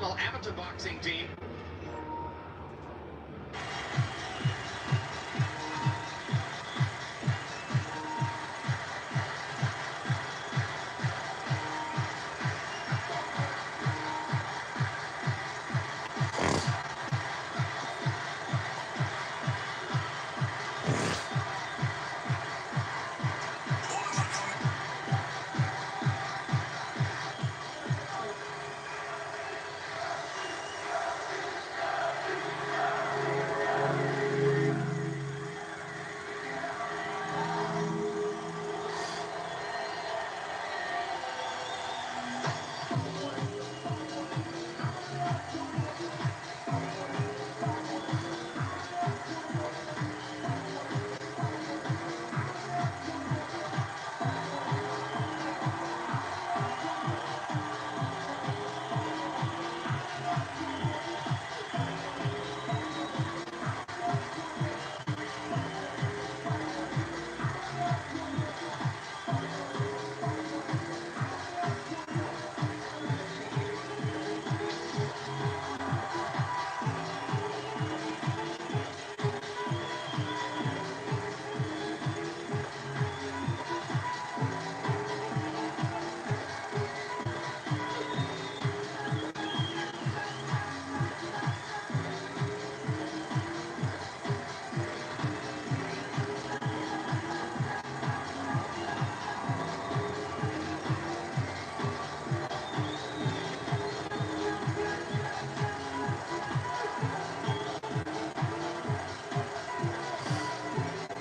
professional amateur boxing team.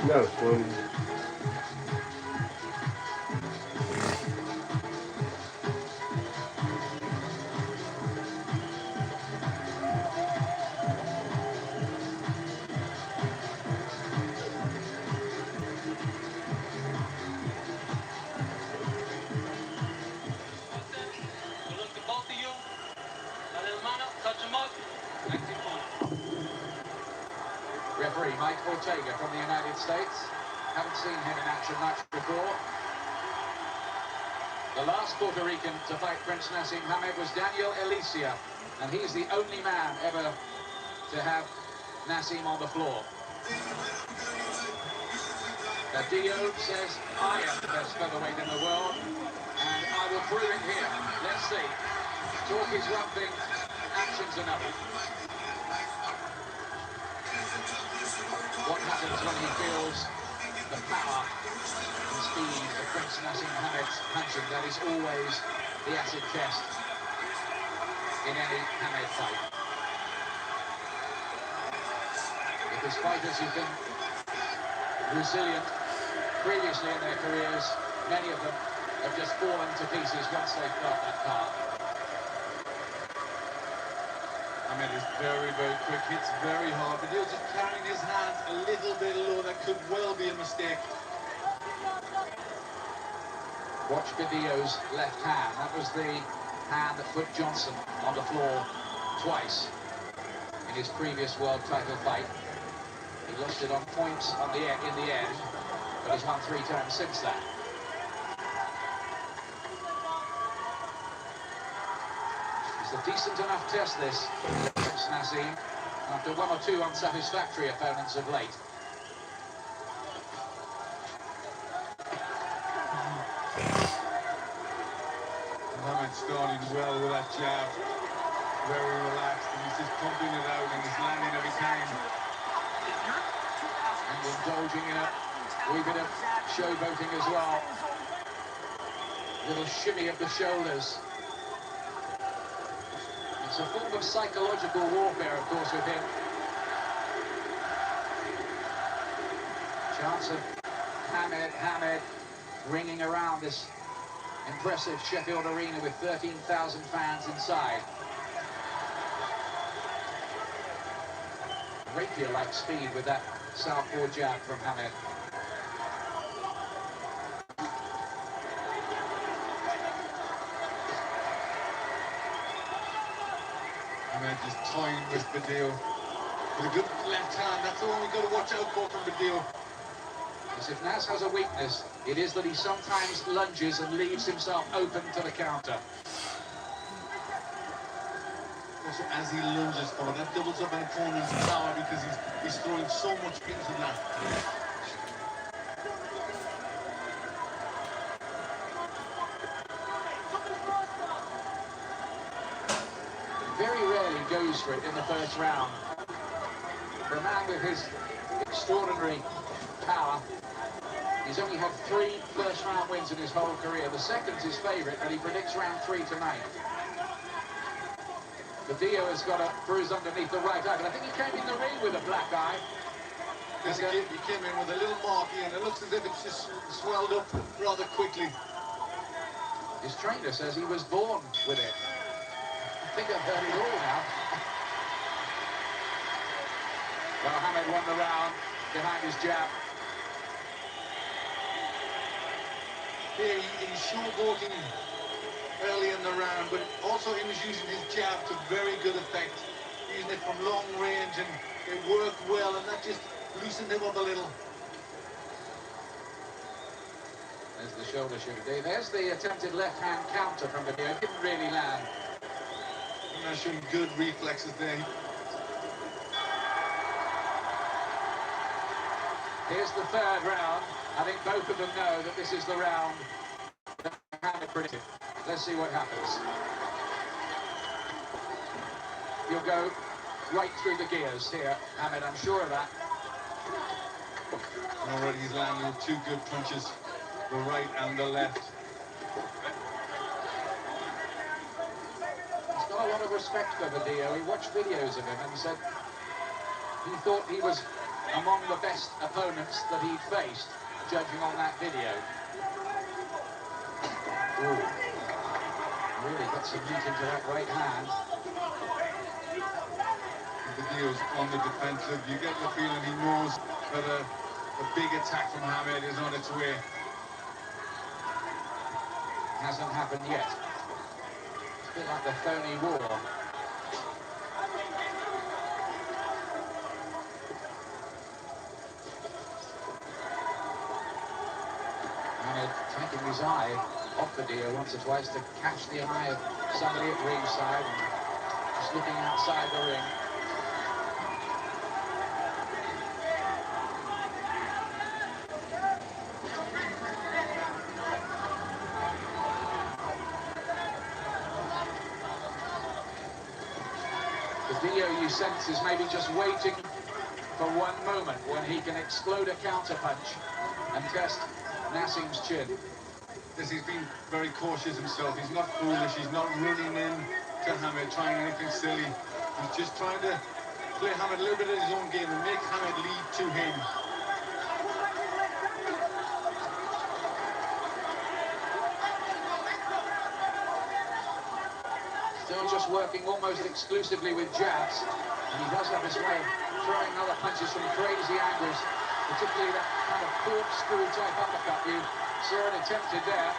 That was fun. Referee Mike Ortega from the United States. Haven't seen him in action much before. The last Puerto Rican to fight Prince Naseem Hamed was Daniel Alicia, and he's the only man ever to have Naseem on the floor. Dio says, I am the best featherweight in the world, and I will prove it here. Let's see. Talk is one thing, action's another. What happens when he feels the power and speed of Prince Naseem Hamed's punching? That is always the acid test in any Hamed fight. Because fighters who've been resilient previously in their careers, many of them have just fallen to pieces once they've got that card. I mean, it's very, very quick. It's very hard. But he was just carrying his hands a little bit low. That could well be a mistake. Watch Badillo's left hand. That was the hand that put Johnson on the floor twice in his previous world title fight. He lost it on points in the end, but has won 3 times since that. It's a decent enough test, this, Prince Naseem, after 1 or 2 unsatisfactory opponents of late. Hamed's starting well with that jab. Very relaxed, and he's just pumping it out, and he's landing every time. And indulging in a wee bit of showboating as well. Little shimmy of the shoulders. It's a form of psychological warfare, of course, with him. Chance of Hamed ringing around this impressive Sheffield arena with 13,000 fans inside. Rapier-like speed with that southpaw jab from Hamed. Hamed just toying with Badillo. With a good left hand, that's the one we've got to watch out for from Badillo. Because if Nas has a weakness, it is that he sometimes lunges and leaves himself open to the counter. Also, as he lunges forward, that doubles up an opponent's power because he's throwing so much into that. Very rarely goes for it in the first round. For a man with his extraordinary power, he's only had 3 first-round wins in his whole career. The second's his favourite, but he predicts round 3 tonight. Badillo has got a bruise underneath the right eye, but I think he came in the ring with a black eye. Yes, he came in with a little mark here, and it looks as if it's just swelled up rather quickly. His trainer says he was born with it. I think I've heard it all now. Well, Hamed won the round behind his jab. Here he's showboating early in the round, but also he was using his jab to very good effect, using it from long range, and it worked well, and that just loosened him up a little. There's the shoulder shift. There's the attempted left-hand counter from Badillo. It didn't really land. And showing good reflexes there. Here's the 3rd round. I think both of them know that this is the round that Hamed predicted. Let's see what happens. You'll go right through the gears here, Hamed, I'm sure of that. And already he's landing with 2 good punches, the right and the left. He's got a lot of respect for Badillo. He watched videos of him and said he thought he was among the best opponents that he'd faced, judging on that video. Ooh. Really got some meat into that right hand. Badillo's on the defensive. You get the feeling he knows that a big attack from Hamed is on its way. Hasn't happened yet. It's a bit like the phony war. Hamed taking his eye off Badillo once or twice to catch the eye of somebody at ringside and just looking outside the ring. Badillo, you sense, is maybe just waiting for one moment when he can explode a counter punch and test Naseem's chin. Yes, he's been very cautious himself. He's not foolish. He's not running in to Hamed, trying anything silly. He's just trying to play Hamed a little bit of his own game and make Hamed lead to him. Still just working almost exclusively with jabs. And he does have his way of throwing other punches from crazy angles, particularly that kind of corkscrew type uppercut you saw it attempted there.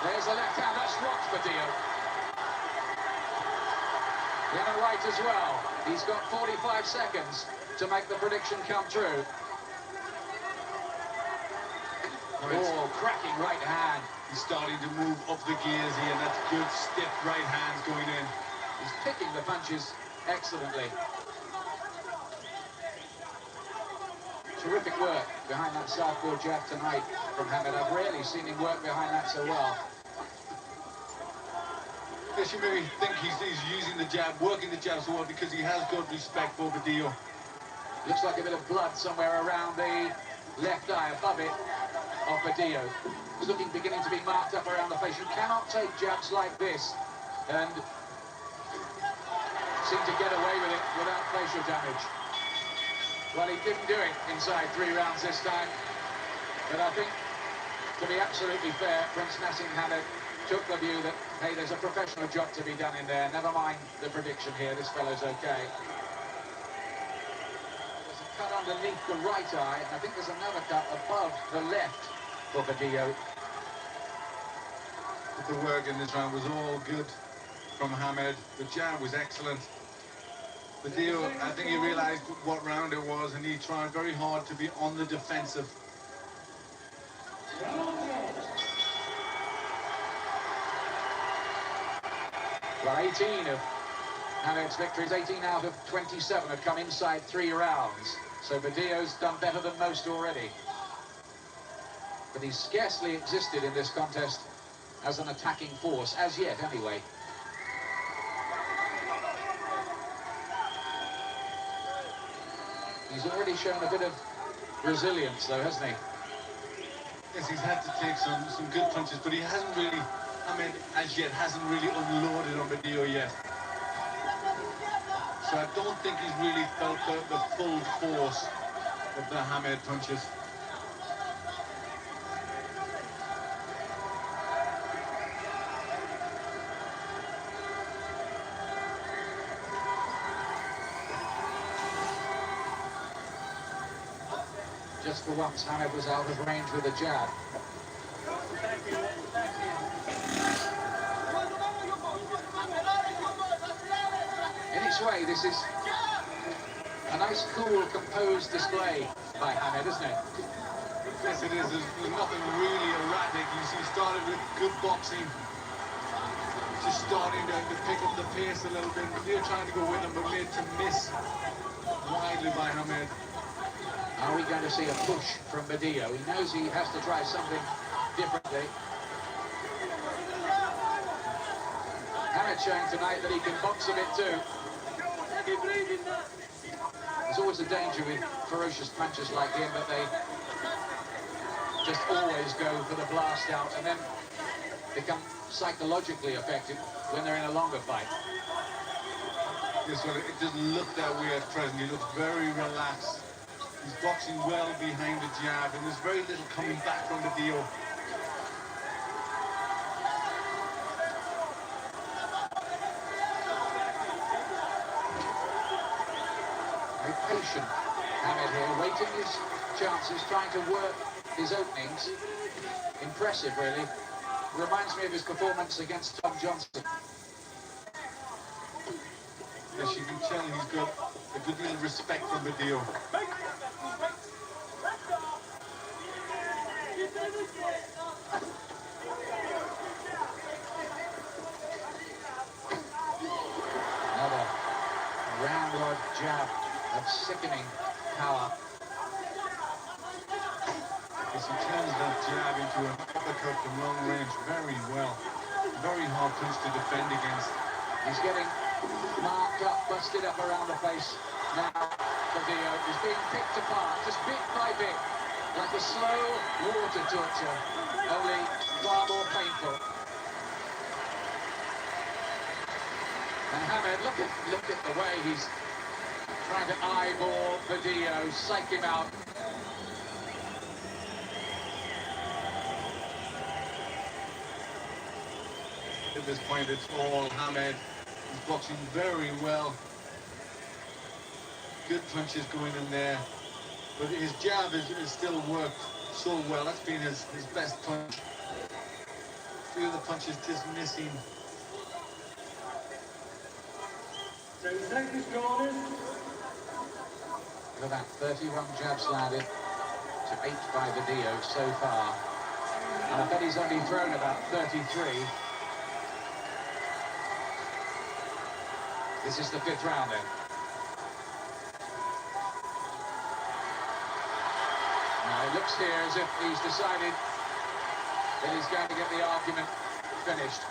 There's the left hand, that's rocked Badillo. The other right as well. He's got 45 seconds to make the prediction come true. Oh, cracking right hand. He's starting to move up the gears here, and that's good, stiff right hands going in. He's picking the punches excellently. Terrific work behind that southpaw jab tonight from Hamed. I've rarely seen him work behind that so well. Yes, you maybe think he's using the jab, working the jab so well because he has got respect for Badillo. Looks like a bit of blood somewhere around the left eye above it of Badillo. It's beginning to be marked up around the face. You cannot take jabs like this and seem to get away with it without facial damage. Well, he didn't do it inside 3 rounds this time. But I think, to be absolutely fair, Prince Naseem Hamed took the view that, hey, there's a professional job to be done in there. Never mind the prediction here. This fellow's okay. There's a cut underneath the right eye, and I think there's another cut above the left for Badillo. The work in this round was all good from Hamed. The jab was excellent. Badillo, I think he realized what round it was, and he tried very hard to be on the defensive. Well, 18 of Hamed's victories, 18 out of 27, have come inside 3 rounds. So Badillo's done better than most already. But he's scarcely existed in this contest as an attacking force, as yet anyway. He's already shown a bit of resilience though, hasn't he? Yes, he's had to take some good punches, but he hasn't really, as yet, hasn't really unloaded on Badillo yet. So I don't think he's really felt the full force of the Hamed punches. Just for once, Hamed was out of range with a jab. In its way, this is a nice, cool, composed display by Hamed, isn't it? Yes, it is. There's nothing really erratic. You see, started with good boxing. Just starting to pick up the pace a little bit. They're trying to go with him, but made to miss widely by Hamed. Are we going to see a push from Badillo? He knows he has to try something differently. Hamed showing tonight that he can box a bit too. There's always a danger with ferocious punchers like him that they just always go for the blast out and then become psychologically affected when they're in a longer fight. Yes, well, it doesn't look that way at present. He looks very relaxed. He's boxing well behind the jab, and there's very little coming back from the deal. Very patient, Hamed here, waiting his chances, trying to work his openings. Impressive, really. Reminds me of his performance against Tom Johnson. Yes, you can tell he's got a good deal of respect for the deal. Another round-rod jab of sickening power. Yes, he turns that jab into an uppercut from long range very well. Very hard punch to defend against. He's getting marked up, busted up around the face now. Badillo is being picked apart, just bit by bit, like a slow water torture, only far more painful. And Hamed, look at the way he's trying to eyeball Badillo, psych him out. At this point, it's all Hamed. He's boxing very well. Good punches going in there. But his jab is still worked so well. That's been his best punch. A few of the punches just missing. Look at that, 31 jabs landed to 8 by Badillo so far. And I bet he's only thrown about 33. This is the 5th round then. Now it looks here as if he's decided that he's going to get the argument finished.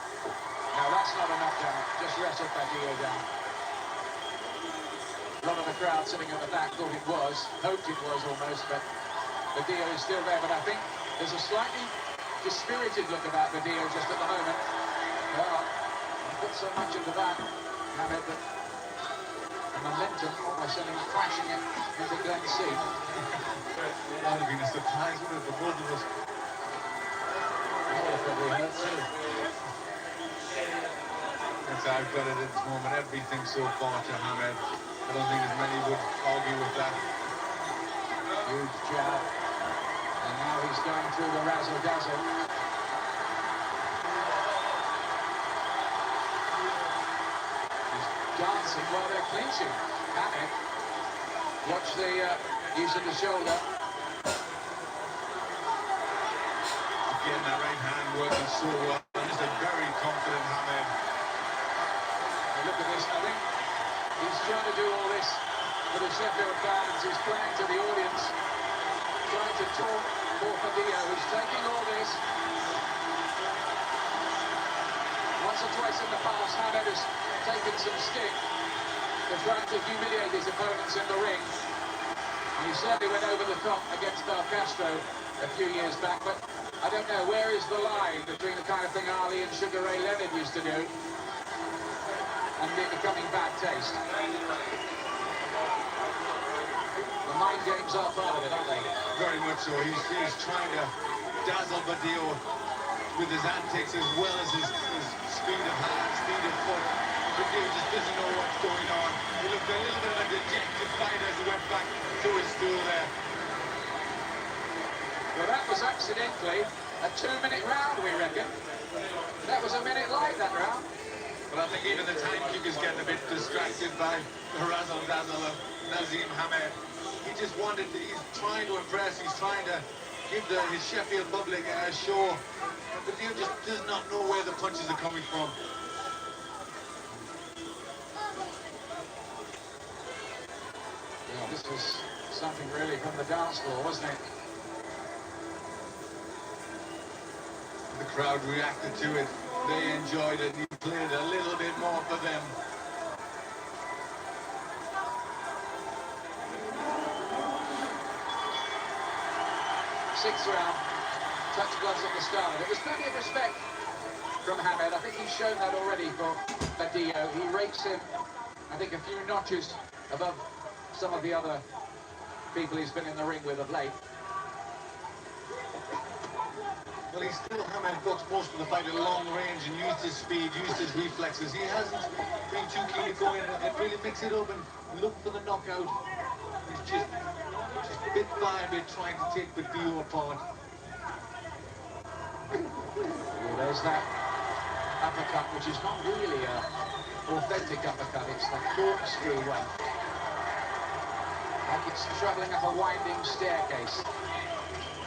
Now that's not a knockdown, just wrestled Badillo down. A lot of the crowd sitting at the back thought it was, hoped it was almost, but Badillo is still there. But I think there's a slightly dispirited look about Badillo just at the moment. Well, he put so much into that. Hamed, but the momentum almost sent him crashing it into Glen C. That would have been a surprise, wouldn't it, for both of us? That would have probably hurt too. That's how I've got it at this moment. Everything so far to Hamed. I don't think as many would argue with that. Huge jab. And now he's going through the razzle-dazzle. Dancing while they're clinching. Hamed, watch the use of the shoulder. Again, that right hand working so well. Just a very confident Hamed. And look at this. I think He's trying to do all this for the Sheffield fans. He's playing to the audience, trying to talk for Padillo, who's taking all this. Once or twice in the past, Hamed has taken some stick to try to humiliate his opponents in the ring. And he certainly went over the top against Castro a few years back, but I don't know, where is the line between the kind of thing Ali and Sugar Ray Leonard used to do and it becoming bad taste? The mind games are part of it, aren't they? Very much so. He's trying to dazzle Badillo with his antics as well as his speed of hand, speed of foot. Badillo just doesn't know what's going on. He looked a little bit of a dejected fighter as he went back to his stool there. Well, that was accidentally a 2-minute round, we reckon. That was a minute light, that round. But I think even the timekeeper's getting a bit distracted by the razzle-dazzle of Naseem Hamed. He just wanted to, he's trying to impress, he's trying to give his Sheffield public a show. But he just does not know where the punches are coming from. Yeah, this was something really from the dance floor, wasn't it? The crowd reacted to it. They enjoyed it. He played a little bit more for them. Sixth round, touch gloves at the start. It was plenty of respect from Hamed. I think he's shown that already for Badillo. He rates him, I think, a few notches above some of the other people he's been in the ring with of late. Well, he's still Hamed boxed most of the fight at long range and used his speed, used his reflexes. He hasn't been too keen to go in and really mix it up and look for the knockout. He's just bit by bit trying to take Badillo apart. There's that uppercut, which is not really an authentic uppercut. It's the corkscrew one. Like it's travelling up a winding staircase.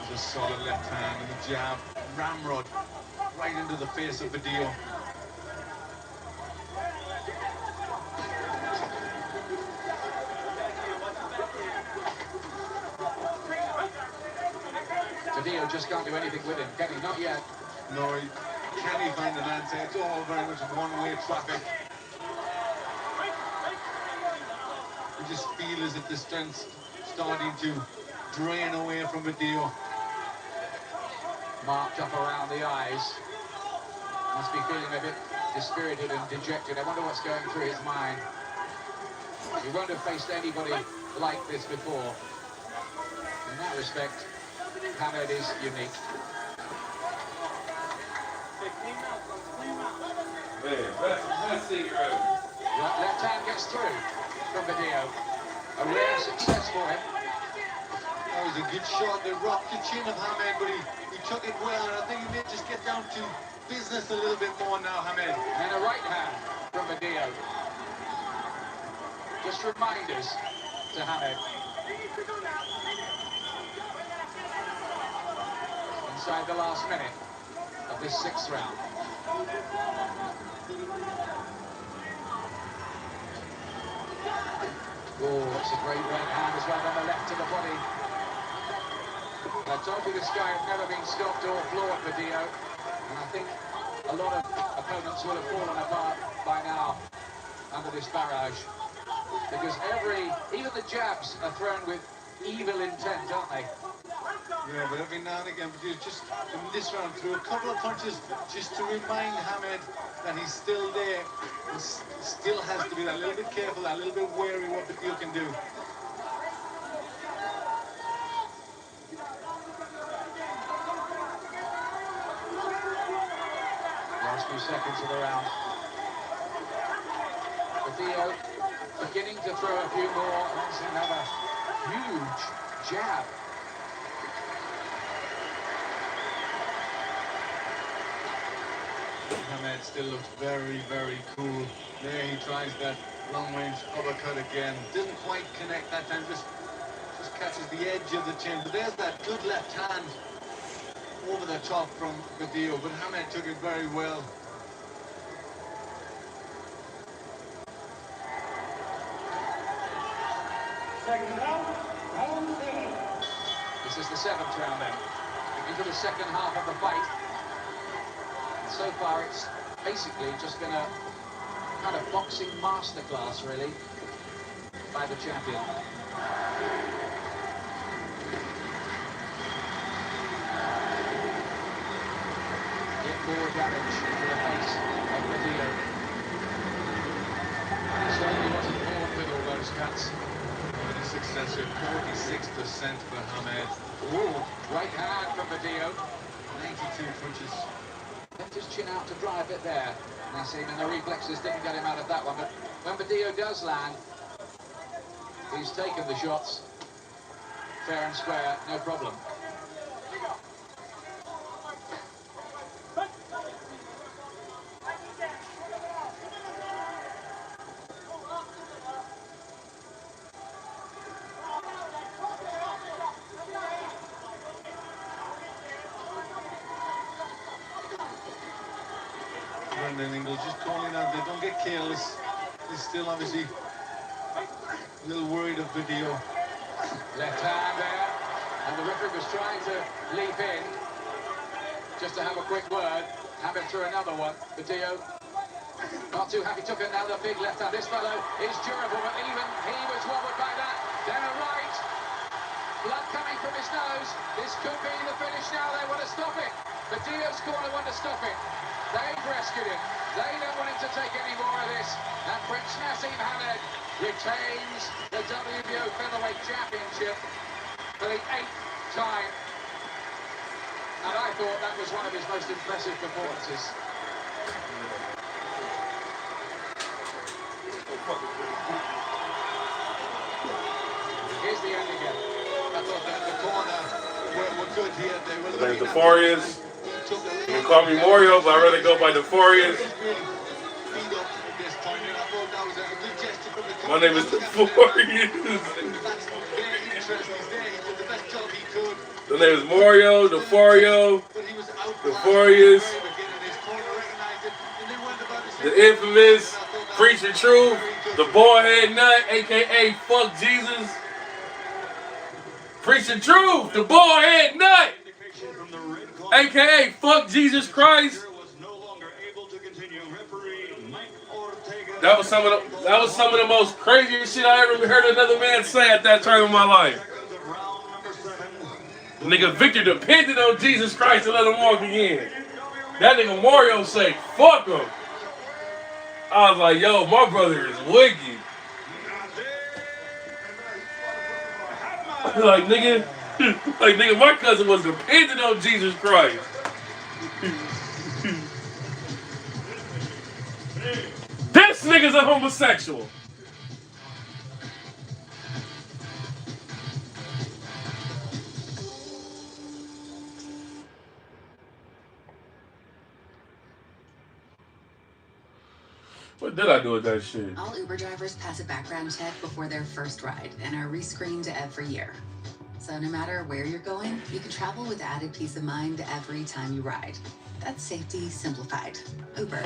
There's a solid left hand and a jab. Ramrod right into the face of Badillo. Badillo just can't do anything with him, can he? Not yet. No, can he find an answer? It's all very much one-way traffic. You just feel as if the strength's starting to drain away from Badillo. Marked up around the eyes. Must be feeling a bit dispirited and dejected. I wonder what's going through his mind. He won't have faced anybody like this before. In that respect, Hamed is unique. Left hand gets through from Badillo. A rare success for him. That was a good shot. They rocked the chin of Hamed, but he took it well, and I think he may just get down to business a little bit more now, Hamed. And a right hand from Badillo. Just reminders to Hamed. Inside the last minute of this sixth round. Oh, it's a great right hand as well on the left to the body. I told you this guy had never been stopped or floored, Badillo, and I think a lot of opponents will have fallen apart by now under this barrage, because even the jabs are thrown with evil intent, aren't they? Yeah, but every now and again, Badillo just in this round threw a couple of punches just to remind Hamed that he's still there. He still has to be a little bit careful, a little bit wary what Badillo can do. Last few seconds of the round. Badillo beginning to throw a few more. That's another huge jab. Hamed still looks very, very cool. There he tries that long-range uppercut again. Didn't quite connect that time, just catches the edge of the chin. But there's that good left hand over the top from Badillo, but Hamed took it very well. This is the 7th round then. Into the second half of the fight. And so far it's basically just been a kind of boxing masterclass really by the champion. More damage to the face of Medeo. He certainly wasn't born with all those cuts. The success rate 46% for Hamed. Ooh, right hand from Medeo. 92 punches. Left his chin out to drive it there. Naseem, and the reflexes didn't get him out of that one. But when Medeo does land, he's taken the shots fair and square, no problem. Just calling out, they don't get careless. They're still obviously a little worried of Medeo. Left hand there, and the referee was trying to leap in just to have a quick word. Hamed threw another one. Medeo not too happy, took another big left hand. This fellow is durable, but even he was wobbled by that. Then a right, blood coming from his nose. This could be the finish now. They want to stop it. Medeo's corner want to stop it. They've rescued him. They don't want him to take any more of this. And Prince Naseem Hamed retains the WBO Featherweight Championship for the 8th time. And I thought that was one of his most impressive performances. Here's the end again. I thought that the corner were good here. They were Like looking the at Forias. You can call me Mario, but I'd rather go by the Forias. My name is the Forias. The name is Mario, the Forio, the Forias, the infamous Preaching Truth, the Boyhead Nut, aka Fuck Jesus. Preaching Truth, the Boyhead Nut, aka Fuck Jesus Christ. That was some of the most craziest shit I ever heard another man say at that time in my life. Nigga Victor depended on Jesus Christ to let him walk again. That nigga Mario say, fuck him. I was like, yo, my brother is wicked. like nigga, my cousin was dependent on Jesus Christ. This nigga's a homosexual. What did I do with that shit? All Uber drivers pass a background check before their first ride and are rescreened every year. So no matter where you're going, you can travel with added peace of mind every time you ride. That's safety simplified. Uber.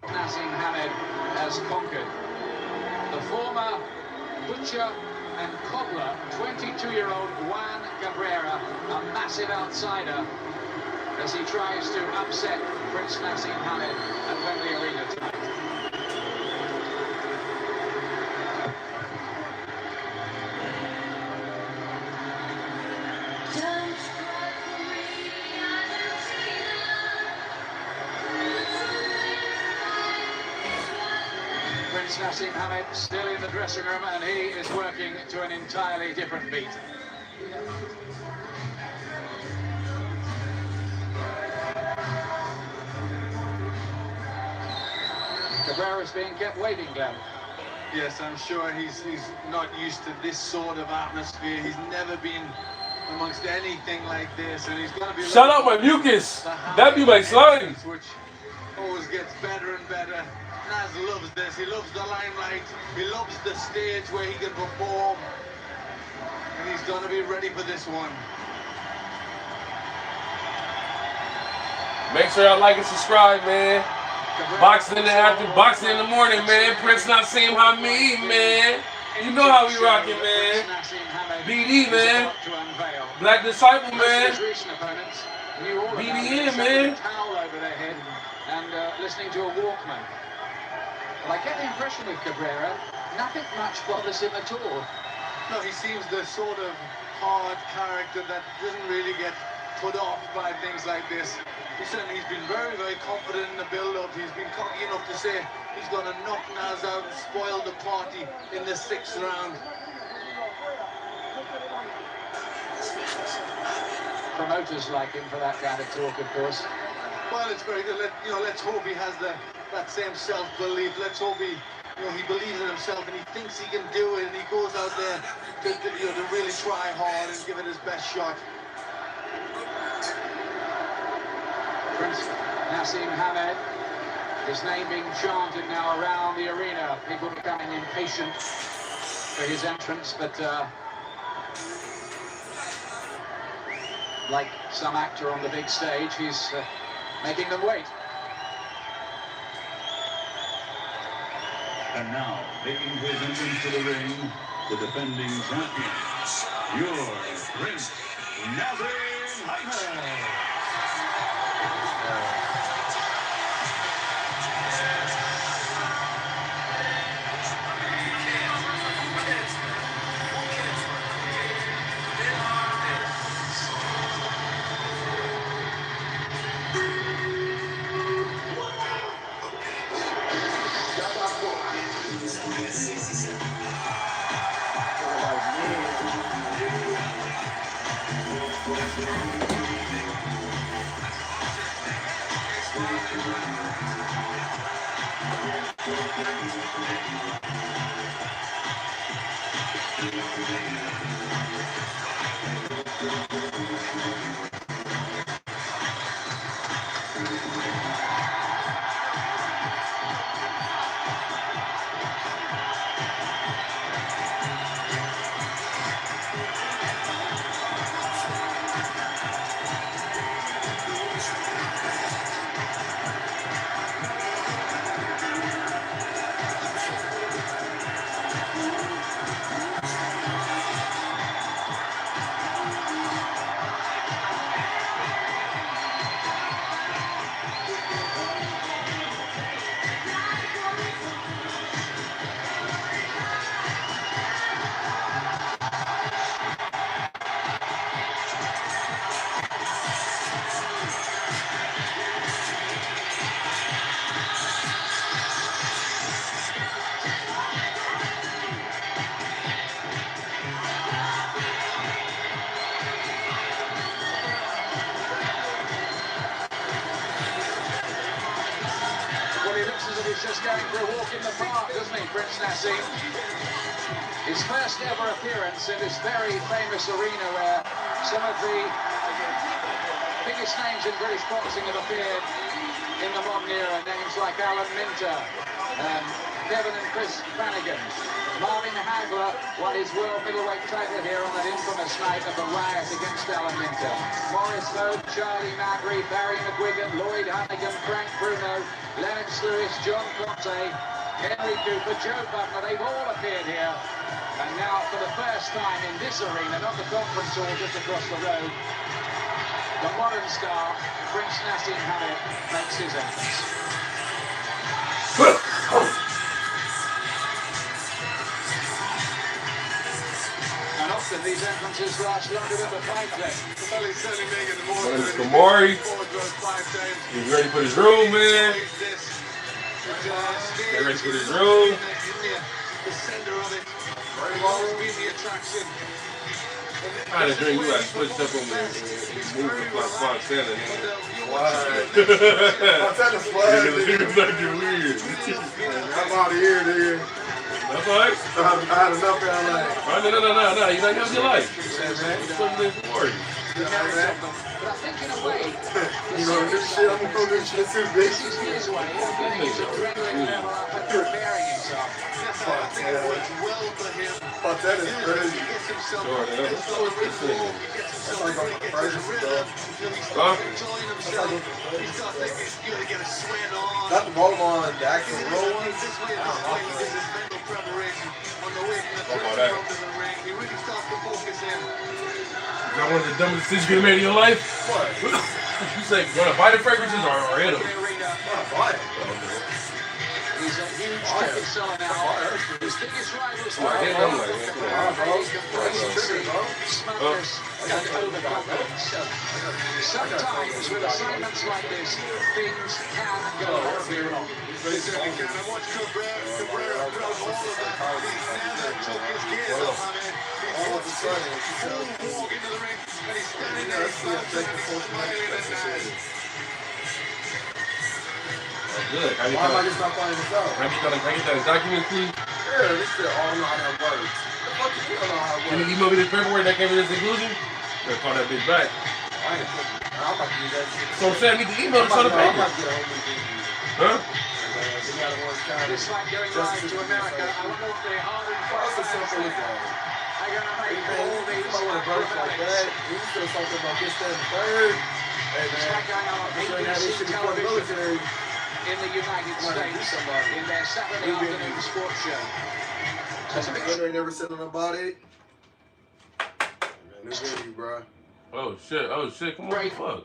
Naseem Hamed has conquered. The former butcher and cobbler, 22-year-old Juan Cabrera, a massive outsider, as he tries to upset Prince Naseem Hamed at Wembley Arena tonight. Prince Naseem Hamed still in the dressing room, and he is working to an entirely different beat. Cabrera's being kept waiting, Glenn. Yes, I'm sure he's not used to this sort of atmosphere. He's never been amongst anything like this, and he's going to be... Shout out my mucus. That be my slime. Which always gets better and better. Naz loves this. He loves the limelight. He loves the stage where he can perform. going to be ready for this one. Make sure y'all like and subscribe, man. Boxing in the morning, man. Prince Naseem Hamid, man. You know how we rocking, man. BD, man. Black Disciple, man. BDN, man. And listening to a Walkman. Well, I get the impression with Cabrera, nothing much bothers him at all. No, he seems the sort of hard character that doesn't really get put off by things like this. He's been very, very confident in the build-up. He's been cocky enough to say he's going to knock Naz out and spoil the party in the 6th round. Promoters like him for that kind of talk, of course. Well, it's very good. Let's hope he has that same self-belief. Let's hope he believes in himself and he thinks he can do it, and he goes out there to really try hard and give it his best shot. Prince Naseem Hamid, his name being chanted now around the arena. People becoming impatient for his entrance, but like some actor on the big stage, he's making them wait. And now, making his entrance to the ring, the defending champion, your Prince Naseem Hamid. Just going for a walk in the park, doesn't he, Prince Naseem? His first ever appearance in this very famous arena where some of the biggest names in British boxing have appeared in the modern era. Names like Alan Minter, Devon and Chris Flanagan. Marvin Hagler won his world middleweight title here on that infamous night of the riot against Alan Minter. Maurice Lowe, Charlie Mabry, Barry McGuigan, Lloyd Hannigan, Frank Bruno, Lennox Lewis, John Conte, Henry Cooper, Joe Butler, they've all appeared here. And now for the first time in this arena, not the conference hall just across the road, the modern star, Prince Naseem Hamid, makes his entrance. And often these entrances last longer than the fight then. Well, he's certainly making more of it. Kamari. He's ready for his room, man. Get ready for his room. The center of it. Always been the attraction. Kind of drink, you got switched up on me and moving like Fontana. Fontana swag. It's like you're weird. I'm out of here, dude. That's all right. I had enough in LA. No. You're not having your life. Something for you. But I think in a way, You know, this shit, I'm gonna do shit too, bitch. this is his way of getting his adrenaline level up and preparing himself. it works well for him. Fuck, that is crazy. He gets himself Sure, into yeah. a rhythm. He gets himself really into his rhythm. He starts enjoying himself. He starts thinking he's going to get a sweat on. Not the ball on, the actual roll one. This way he does his mental preparation on the way from the dressing room to the ring. He really starts to focus in. Is that one of the dumbest decisions you made in your life? What? You say, you want to buy the fragrances or hit them? Buy it. He's a huge ticket seller now. His biggest rivals Oh, I hit them like smugness and overconfidence. Sometimes with assignments like this, things can go horribly wrong. They certainly can. I watched Cabrera throw all of that. He never took his gears off. I mean, All of a sudden, full walk into the ring, and he's standing there, he's smiling and nice. Good. why am I just not finding this out? Can I get that document, please? Yeah, this shit all know how that works. The fuck you don't know how it Can works? you email me this paperwork that came with this inclusion? Better call that bitch back. I ain't fucking. I'm about to use that shit. So I'm saying I need the email to sign the I'm paper. about to get a whole new thing. Huh? They got a one kind It's like going live to America. I wonder if they are in What's the simple as that? are going to make all these If I want to burst like that, you say something about this, that, and the third. Hey It's man, like going on I'm sure that ABC shit before the television military. in the United States in their Saturday afternoon sports show. So it's a big They never said nothing about it. Man, this video, bro. Oh shit, come on, Right. fuck.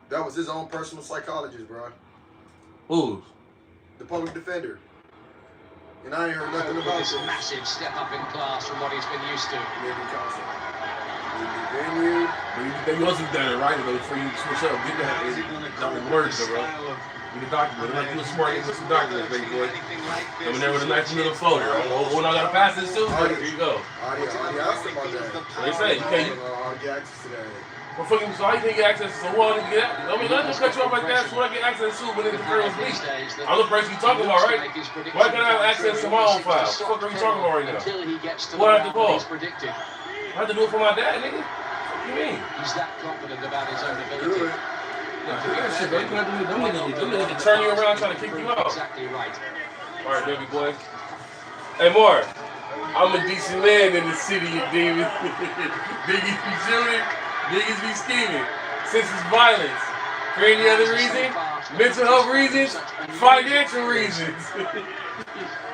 That was his own personal psychologist, bro. Who's? The public defender. And I ain't heard nothing about this this. massive step up in class from what he's been used to. Maybe constant. Venue. But you wasn't done it right though before you switch up. Get that in words though, bro. Get the document. I'm not doing smart with some documents, baby boy. Coming there with a nice little folder. Oh, I gotta pass this too? Here you go. I asked him about that. What they say? You can't. I'll get access to that. Well, fucking, so how you can't get access to one? I mean, let them cut you off like that so I get access to when it's the first week. I'm the person you talking about, right? Why can't I have access to my own file? What the fuck are you talking about right now? Until he gets to What I the have to round call? he's predicted. I have to do it for my dad, nigga. What do you mean? He's that confident about his own ability. Good. Yeah, that shit, baby. Them niggas to turn you around trying to kick you out. Exactly right. All right, baby boy. Hey, Mark. I'm a decent man in the city, you demon. Niggas be shooting, niggas be scheming. Since it's violence. For any other reason, mental health reasons, financial reasons.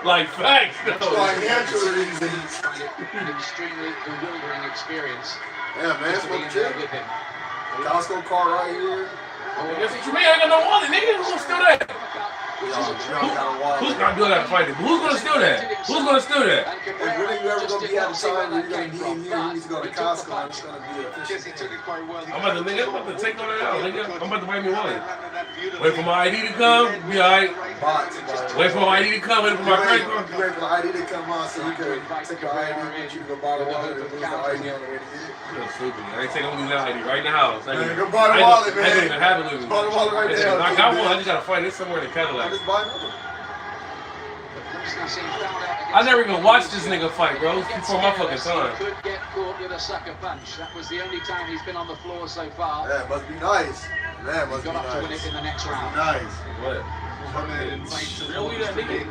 Like facts, though. Financial reasons. Find it an extremely bewildering experience. Yeah, man, Just it's to be what in the there chick. with him. Costco car right here. That's what you mean? I ain't got no wallet, nigga. Who's gonna steal that? Y'all got a wallet. Who's gonna do that to fight it? Who's gonna steal that? Who's gonna steal that? If really you ever gonna be at the time where you're gonna be in here, you need to go to Costco and it's gonna be Yes, he efficient. took it quite well. I'm about to take all that out, nigga. I'm about to buy me wallet. Wait for my ID to come, be alright. Bots. Wait for my ID to come, wait for my credit card. You wait for the ID to come on so you can take your ID, get you to go buy the wallet and lose the ID on the way to get it. You're stupid. I ain't taking that ID right in the house. I Man, ain't go buy the wallet, man. I ain't even have it with me. Buy the wallet right there. I got one. I just gotta find it somewhere in the I Cadillac. just buy another. I never even watched this nigga fight, bro. It's before my fucking time. Could get caught with a sucker punch. That was the only time he's been on the floor so far. Yeah, it must be nice. Man, must be Got up to win it nice. in the next round. Nice. What? Really, that nigga?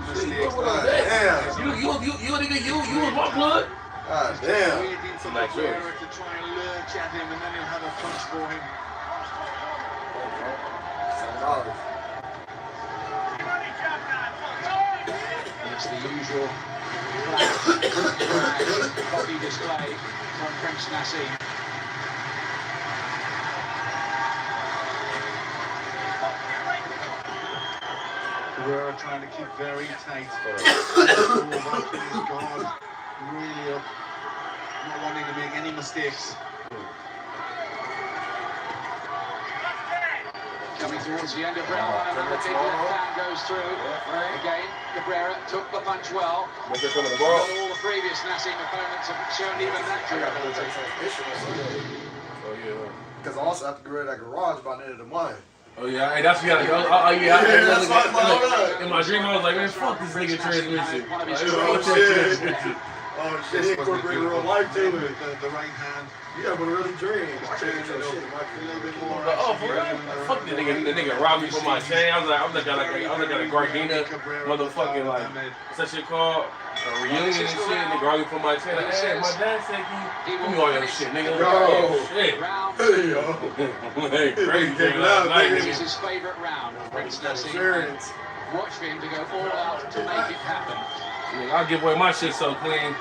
God damn. You a nigga, you was my blood. God damn. Waiting for Like yours. Cabrera to try and lurch at him, and then he'll have a punch for him. $7. It's the usual body display from Prince Naseem. Cabrera trying to keep very tight. Opening his guard really up, not wanting to make any mistakes. Coming towards the end of round one, another big left hand goes through. Again, Cabrera took the punch well. What's that coming Not all the previous Naseem opponents have shown even that durability. Oh yeah. Because I also have to get rid of that garage by the end of the month. Oh yeah, hey, that's what you gotta go. Oh yeah, that's why I'm in my dream I was like, man, fuck this nigga transmission. One of his Oh, Fuck that shit. transmission. Oh shit, he incorporated real life too. The right hand. Yeah, but really dream. I Turn can't it do up shit. a little bit more. But, oh, for real? Fuck the nigga robbed me for my chain. I was like a Gardena motherfucking, like, what's that shit called? A reunion and shit. Nigga robbed me for my chain. Like, hey, my dad said, give me all your shit, nigga. Yo. Oh, shit. Hey, yo. Hey, crazy Take it nigga. out, Like, This is nigga. his favourite round. Prince Naseem. Insurance. Watch for him to go all out to make it happen. I'll give away my shit so clean.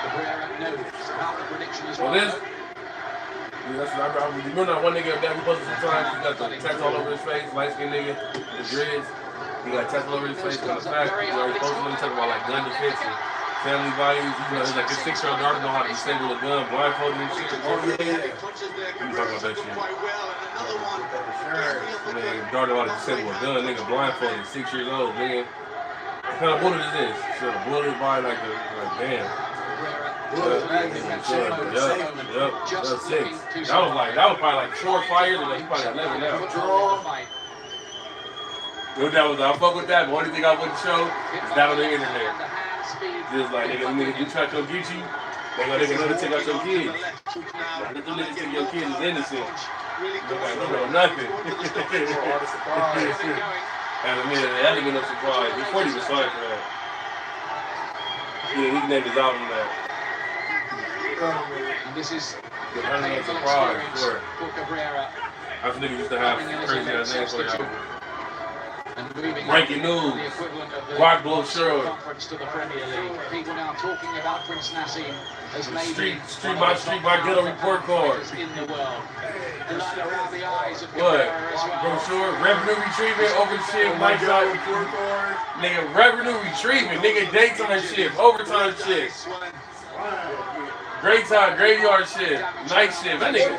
Cabrera knows about the prediction as well. Well, this. Yeah, that's what I remember that one nigga that we posted sometimes. He got the tats all over his face, light skinned nigga, the dreads. He got tats all over his face. And the fact, he's already posting him talking about like gun defense and family values. You know, it's like his 6-year-old daughter know how to disable a gun, blindfolded and shit. We talking about that shit. Nigga, daughter know how to disable a gun, nigga, blindfolded, 6 years old, nigga. What kind of bullet is this? So the bullet by like damn. Yup. That's 6. That was probably like 4 or 5 years ago. He's probably 11 now. What that was, I fuck with that, but only thing I wouldn't show is that on the internet. Just like, nigga, you try to come get you, they gonna take out your kids. Like, let them niggas think your kid is innocent. Like, you know nothing. And I mean, that didn't get no surprise. Before he was sorry for that. Yeah, he named his album that. And this is The painful surprise for Cabrera. I think niggas used to have crazy ass names for y'all. Breaking news. Rock blow sure. Conference to the Premier League. People now talking about Prince Naseem as maybe Street by ghetto report card. in the world. Blood around the eyes of What? Cabrera as well. Brochure, revenue retrieving, overtime night out report card. Nigga, revenue retrieving, nigga, daytime shift, overtime shift. Great time, graveyard shift, night shift. That nigga,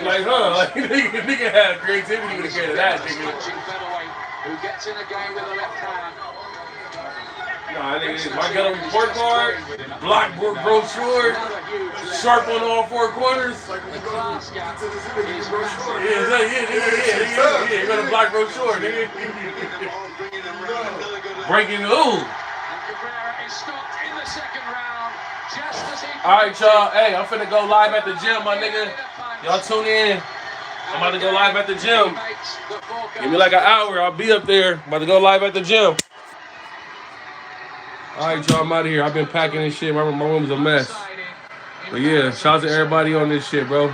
like, like, nigga had creativity with the kid of that, nigga. Who gets in again with the left hand. Nah, nigga, my ghetto report card, block brochure, sharp on all 4 corners. Yeah, you're gonna block brochure, nigga. Breaking ooh. And Cabrera is stopped in the second round. Just as he Alright, y'all. Hey, I'm finna go live at the gym, my nigga. Y'all tune in. I'm about to go live at the gym. Give me like an hour. I'll be up there. I'm about to go live at the gym. Alright, y'all. I'm out of here. I've been packing and shit. My room's a mess. But yeah, shout out to everybody on this shit, bro.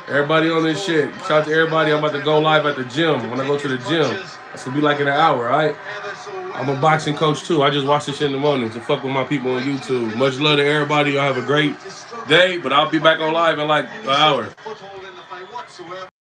Everybody on this shit. Shout out to everybody. I'm about to go live at the gym. When I go to the gym, it's gonna be like in an hour, alright? I'm a boxing coach too. I just watch this shit in the morning to fuck with my people on YouTube. Much love to everybody. Y'all have a great day, but I'll be back on live in like an hour.